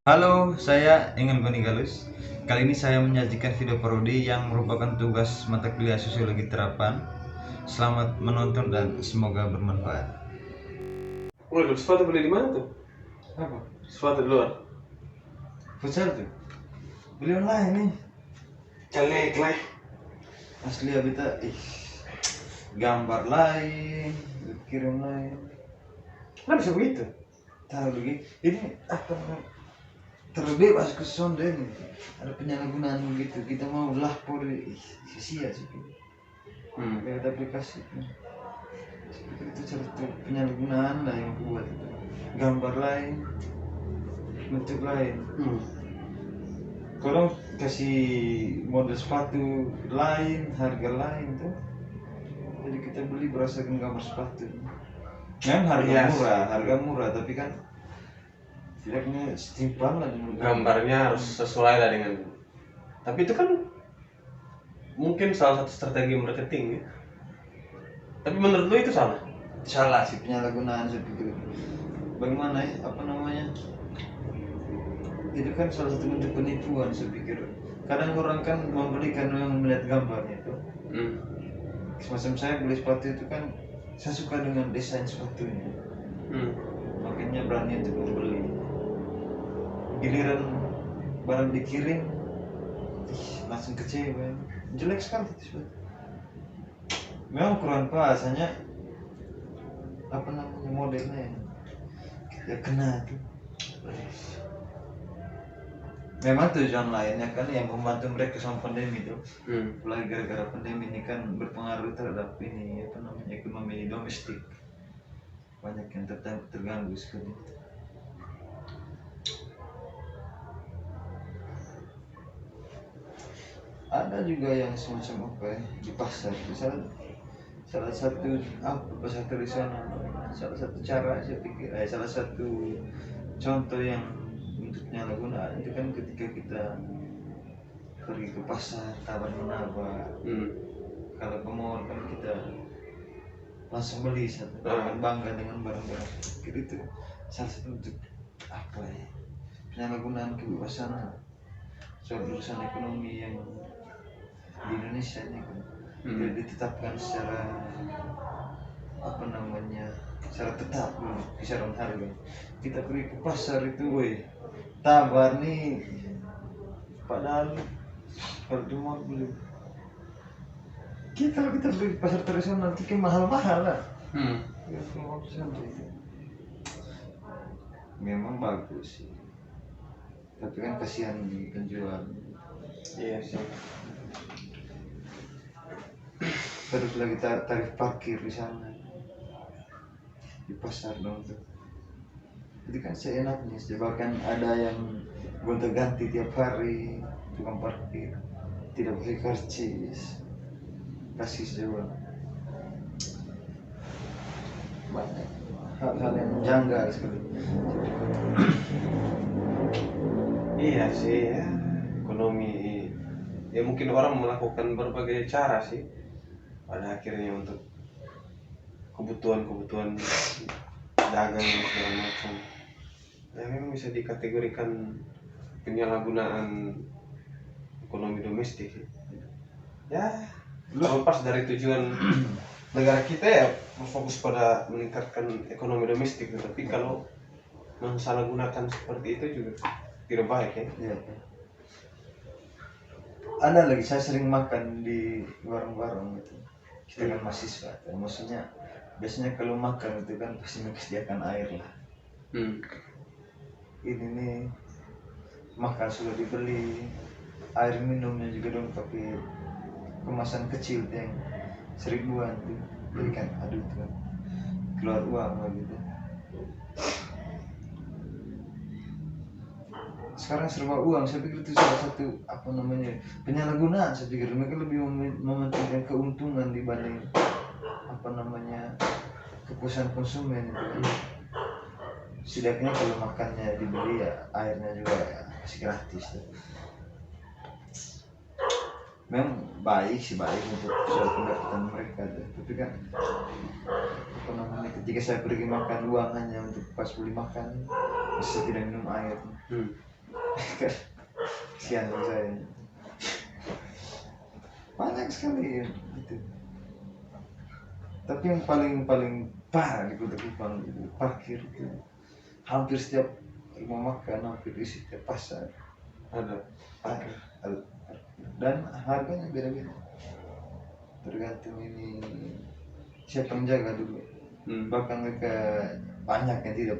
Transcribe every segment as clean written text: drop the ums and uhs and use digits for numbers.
Halo, saya Engel Goni Galus. Kali ini saya menyajikan video parodi yang merupakan tugas mata kuliah sosiologi terapan. Selamat menonton dan semoga bermanfaat. Waduh, sepatu beli di mana tuh? Apa? Sepatu di luar. Futsal tuh? Beli online nih. Jelek lah. Asli abita, gambar lain, kirim lain. Kenapa bisa begitu? Tahu lagi, ini apa namanya? Terbebas ke sonde nih. Ada penyalahgunaan begitu. Kita mau lapor, sia-sia sih. Lewat aplikasi. Itu cara penyalahgunaan lah yang buat itu. Gambar lain, bentuk lain. Kalau kasih model sepatu lain, harga lain tuh. Jadi kita beli berdasarkan gambar sepatu. Memang harga murah, tapi kan tidaknya setimpal lah dengan Gambarnya harus sesuai lah dengan. Tapi itu kan mungkin salah satu strategi marketing ya. Tapi menurut lu itu salah? salah sih penyalahgunaan seperti itu. Bagaimana ya? Apa namanya? Itu kan salah satu bentuk penipuan saya pikir. Kadang orang kan membeli karena memang melihat gambarnya itu. Semacam saya beli sepatu itu kan saya suka dengan desain sepatunya. Makanya berani untuk membeli. Giliran barang dikirim, langsung kecewa. Jelek sekali itu sepatu. Memang kurang pas, hanya apa namanya modelnya ya kena tuh. Memang tujuan lainnya kan yang membantu mereka sama pandemi itu. Apalagi gara-gara pandemi ini kan berpengaruh terhadap ini apa namanya ekonomi domestik. Banyak yang terganggu sekali. Ada juga yang semacam apa ya di pasar. Misalnya salah satu pasar tradisional, salah satu cara saya pikir, salah satu contoh yang untuk penyalahgunaan itu kan ketika kita pergi ke pasar tawar menawar. Kalau ke mall kan kita langsung beli satu, bangga dengan barang-barang itu. Salah satu untuk apa ya penyalahgunaan kebebasan soal urusan ekonomi yang di Indonesia ini kan tidak ditetapkan secara apa namanya secara tetap kisaran harga. Kita pergi ke pasar itu, tawar nih, padahal kalau di mall belum. Kita beli di pasar tradisional itu mahal-mahal lah. Ya, kalau memang bagus sih, tapi kan kasihan di penjual. Iya sih. Terus lagi tarif parkir di sana di pasar dong tuh. Jadi kan seenaknya sih, bahkan ada yang gonta-ganti tiap hari tukang parkir, tidak pakai karcis, kasih sewa. Banyak hal-hal yang janggal sekali. Iya sih ya. Ekonomi ya mungkin orang melakukan berbagai cara sih pada akhirnya untuk kebutuhan dagang dan segala macam. Ya memang bisa dikategorikan penyalahgunaan ekonomi domestik ya. Terlepas dari tujuan negara kita ya fokus pada meningkatkan ekonomi domestik, tapi kalau mensalahgunakan seperti itu juga tidak baik ya. Ada lagi saya sering makan di warung-warung gitu. Kita kan mahasiswa, maksudnya biasanya kalau makan itu kan pasti menyediakan air lah. Ini nih makan sudah dibeli, air minumnya juga dong pakai kemasan kecil yang 1000-an tuh. Jadi kan aduh tuh keluar uang lah gitu. Sekarang serba uang, saya pikir itu salah satu apa namanya penyalahgunaan. Saya pikir mereka lebih mementingkan keuntungan dibanding apa namanya kepuasan konsumen itu. Setidaknya kalau makannya dibeli ya airnya juga ya masih gratis tuh. Memang baik untuk soal pendapatan mereka tuh. Tapi kan apa namanya ketika saya pergi makan uang hanya untuk pas beli makan, bisa tidak minum air. Kasihan saya. Banyak sekali ya, gitu. Tapi yang paling parah di Kota Kupang itu parkir itu. Hampir setiap rumah makan, hampir di setiap pasar Ada. ada. Dan harganya beda-beda. Tergantung ini siapa yang jaga dulu. Bahkan mereka banyak yang tidak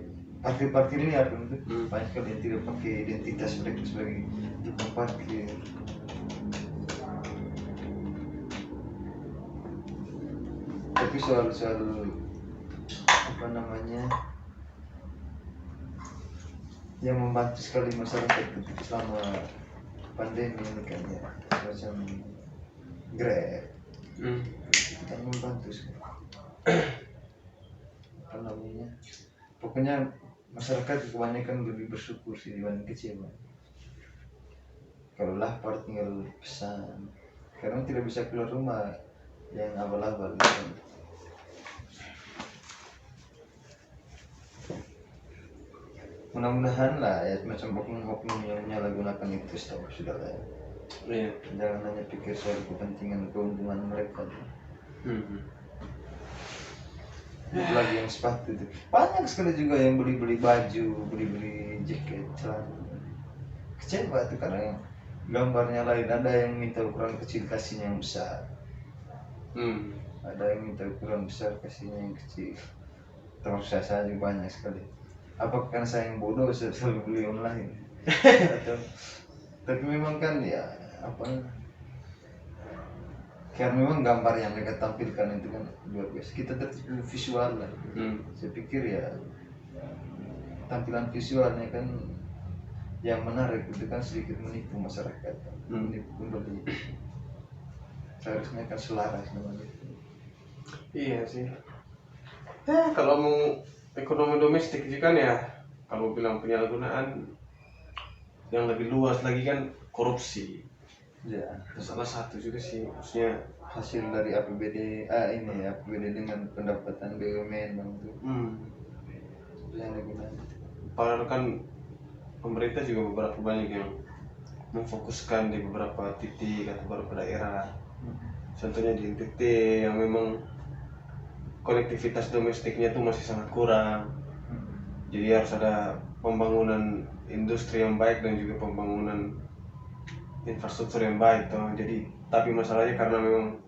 parkir ini ada untuk banyak sekali yang tidak pakai identitas mereka sebagai tukang parkir. Tapi soal apa namanya yang membantu sekali masyarakat ketika selama pandemi ini kan ya semacam Grab yang membantu sekali. Apa namanya pokoknya masyarakat kebanyakan lebih bersyukur sih dibanding kecewa. Kalau lapar tinggal pesan, karena tidak bisa keluar rumah yang abal-abal gitu. Mudah-mudahan lah ya macam oknum-oknum yang menyalahgunakan itu stop sudah lah ya. Iya. Jangan hanya pikir soal kepentingan keuntungan mereka. Lagi yang sepatu itu banyak sekali juga yang beli baju, beli jaket, celana. Kecewa tuh karena gambarnya lain, ada yang minta ukuran kecil kasihnya yang besar. Ada yang minta ukuran besar kasihnya yang kecil. Terus saya juga banyak sekali. Apa karena saya yang bodoh selalu beli online? Atau, tapi memang kan ya apa? Karena memang gambar yang mereka tampilkan itu kan luar biasa. Kita tertipu visual lah. Saya pikir ya tampilan visualnya kan yang menarik itu kan sedikit menipu masyarakat, menipu pembeli. Seharusnya kan selaras dengan itu. Iya sih. Ya kalau mau ekonomi domestik juga kan ya, kalau bilang penyalahgunaan yang lebih luas lagi kan korupsi. Ya, Salah satu juga sih, maksudnya hasil dari APBD ini APBD dengan pendapatan BUMN itu. Penyalahgunaan. Padahal kan pemerintah juga beberapa banyak yang memfokuskan di beberapa titik atau beberapa daerah. Contohnya di NTT yang memang konektivitas domestiknya tuh masih sangat kurang. Jadi harus ada pembangunan industri yang baik dan juga pembangunan infrastruktur yang baik toh. Jadi tapi masalahnya karena memang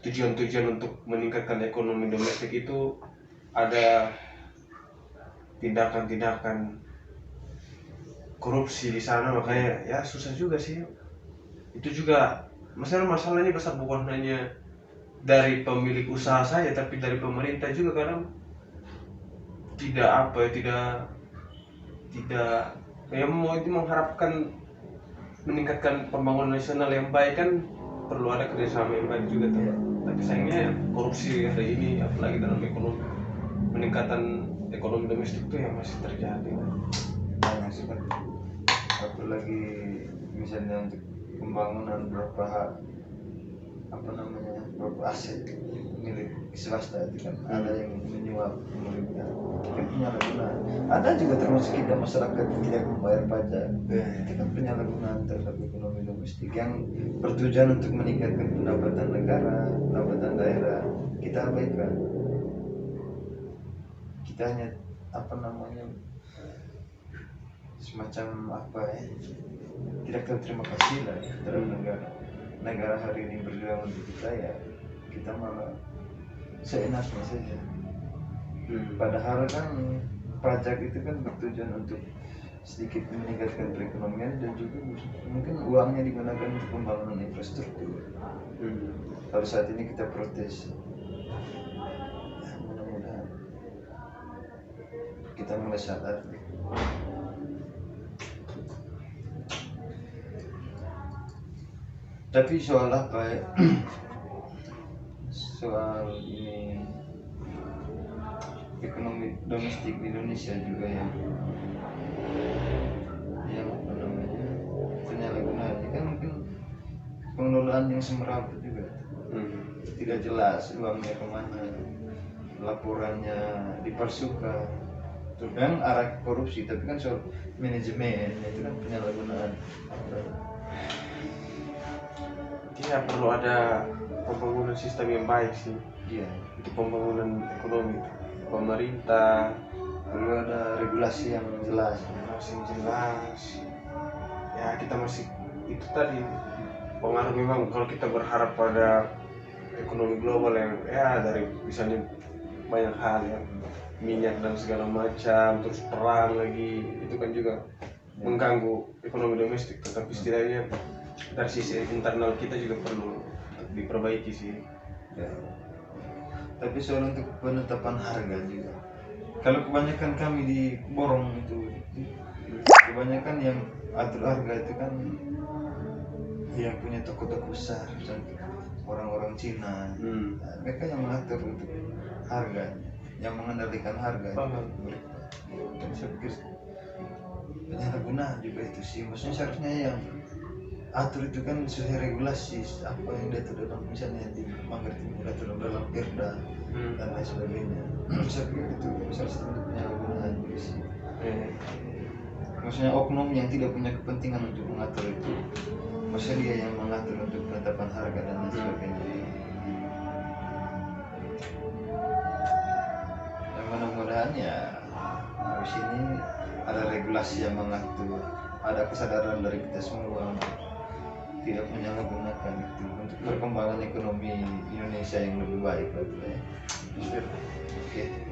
tujuan-tujuan untuk meningkatkan ekonomi domestik itu ada tindakan-tindakan korupsi di sana, makanya ya susah juga sih. Itu juga masalahnya besar bukan hanya dari pemilik usaha saja tapi dari pemerintah juga kadang tidak ya mau itu mengharapkan meningkatkan pembangunan nasional yang baik kan perlu ada kerjasama yang baik juga tuh. Tapi sayangnya korupsi hari ini apalagi dalam ekonomi, peningkatan ekonomi domestik itu yang masih terjadi. Banyak sekali. Apalagi misalnya untuk pembangunan beberapa aset milik swasta itu kan ada yang menyuap pemerintah, itu penyalahgunaan. Ada juga termasuk kita masyarakat yang tidak membayar pajak, itu kan penyalahgunaan terhadap ekonomi domestik yang bertujuan untuk meningkatkan pendapatan negara, pendapatan daerah. Kita abaikan, kita hanya semacam tidak tahu terima kasih lah ya, terhadap negara hari ini berjuang untuk kita ya, kita malah seenaknya saja. Padahal kan pajak itu kan bertujuan untuk sedikit meningkatkan perekonomian dan juga mungkin uangnya digunakan untuk pembangunan infrastruktur. Kalau saat ini kita protes, ya mudah-mudahan kita mulai sadar. Tapi soal apa ya? Soal ini ekonomi domestik di Indonesia juga yang penyalahgunaan kan mungkin pengelolaan yang semerawut juga. Tidak jelas uangnya kemana, laporannya dipalsukan. Yang arah korupsi, tapi kan soal manajemen itu kan penyalahgunaan. Dia perlu ada pembangunan sistem yang baik sih. Iya, Itu pembangunan ekonomi pemerintah perlu ada regulasi yang jelas. masih jelas. Ya kita masih itu tadi pengaruh memang kalau kita berharap pada ekonomi global yang ya dari misalnya banyak hal ya minyak dan segala macam terus perang lagi itu kan juga mengganggu ekonomi domestik, tetapi setidaknya dari sisi internal kita juga perlu diperbaiki sih. Ya. Tapi soal untuk penetapan harga juga, kalau kebanyakan kami di borong itu, kebanyakan yang atur harga itu kan yang punya toko-toko besar, misalnya orang-orang Cina. Nah, mereka yang mengatur untuk harganya, yang mengendalikan harga. Dan saya pikir penyalahgunaan juga itu sih, maksudnya seharusnya yang atur itu kan sesuai regulasi apa yang diatur dalam, misalnya di Manggar Timur diatur dalam Perda dan lain sebagainya. Saya pikir itu salah satu bentuk penyalahgunaan juga sih. Maksudnya oknum yang tidak punya kepentingan untuk mengatur itu, maksudnya dia yang mengatur untuk penetapan harga dan lain sebagainya. Dan mudah-mudahan ya habis ini ada regulasi yang mengatur, ada kesadaran dari kita semua untuk tidak menyalahgunakan itu untuk perkembangan ekonomi Indonesia yang lebih baik. Oke.